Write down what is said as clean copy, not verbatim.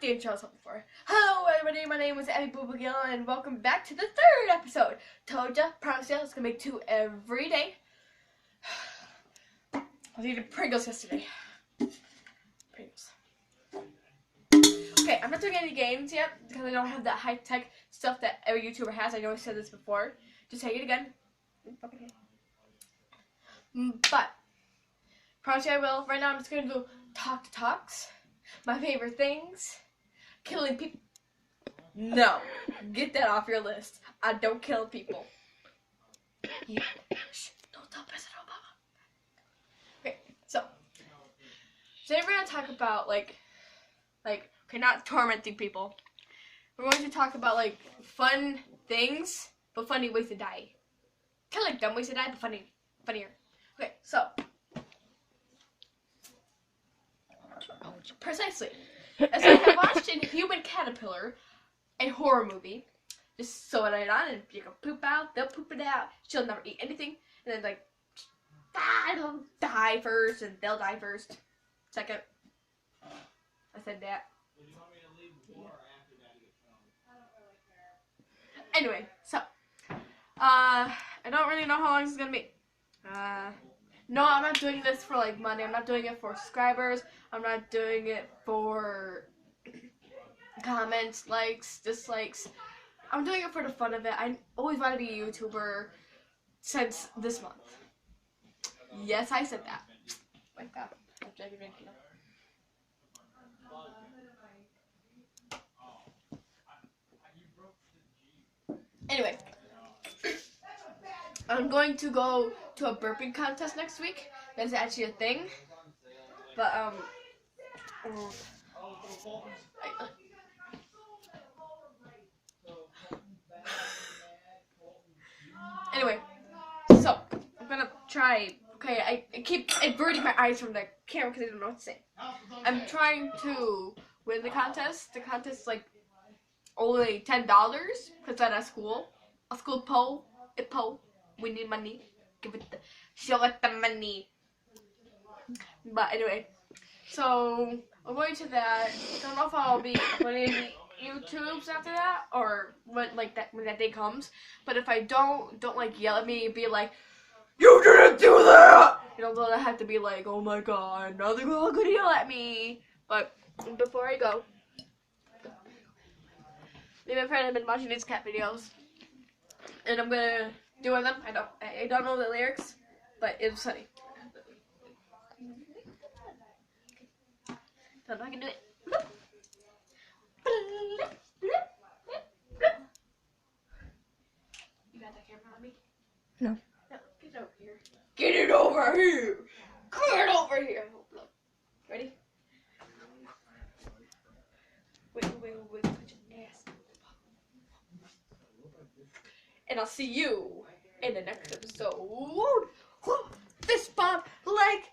the intro before. Hello everybody, my name is Abby Boobagill and welcome back to the third episode. Told ya, promise ya, I was gonna make 2 every day. I was eating Pringles yesterday. Pringles. Okay, I'm not doing any games yet because I don't have that high-tech stuff that every YouTuber has. I know I said this before. Just take it again. But, promise you I will. Right now I'm just gonna do talks. My favorite things. Killing people. No. Get that off your list. I don't kill people. Yeah. Shh. Don't tell President Obama. Okay, so today we're going to talk about, okay, not tormenting people. We're going to talk about, fun things, but funny ways to die. Kind of like dumb ways to die, but funnier. Okay, so. Precisely. As I have watched in Human Caterpillar, a horror movie, just sew it on and you can poop out, they'll poop it out, she'll never eat anything, and then it'll die first, and they'll die first. Second. I said that. Do you want me to leave before or after Daddy gets filmed? I don't really care. Anyway, so, I don't really know how long this is gonna be. No, I'm not doing this for money. I'm not doing it for subscribers. I'm not doing it for comments, likes, dislikes. I'm doing it for the fun of it. I always want to be a YouTuber since this month. Yes, I said that. Like that. Anyway. I'm going to go to a burping contest next week. That's actually a thing. But, anyway, so, I'm gonna try, okay, I keep averting my eyes from the camera because I don't know what to say. I'm trying to win the contest. The contest is, only $10 because I'm at school. A school poll. We need money. Show it the money. But anyway, so I'm going to that. Don't know if I'll be uploading YouTubes after that or when that day comes. But if I don't yell at me and be like, "You didn't do that!" Don't I have to be like, "Oh my god, now they're all gonna yell at me." But before I go, me and my friend have been watching these cat videos, and I'm gonna do one of them. I don't know the lyrics, but it was funny. Don't know if I can do it. You got that camera on me? No. No, get it over here. Get it over here! Get it over here! Ready? Wait, put your ass. And I'll see you in the next episode. Fist bump, like,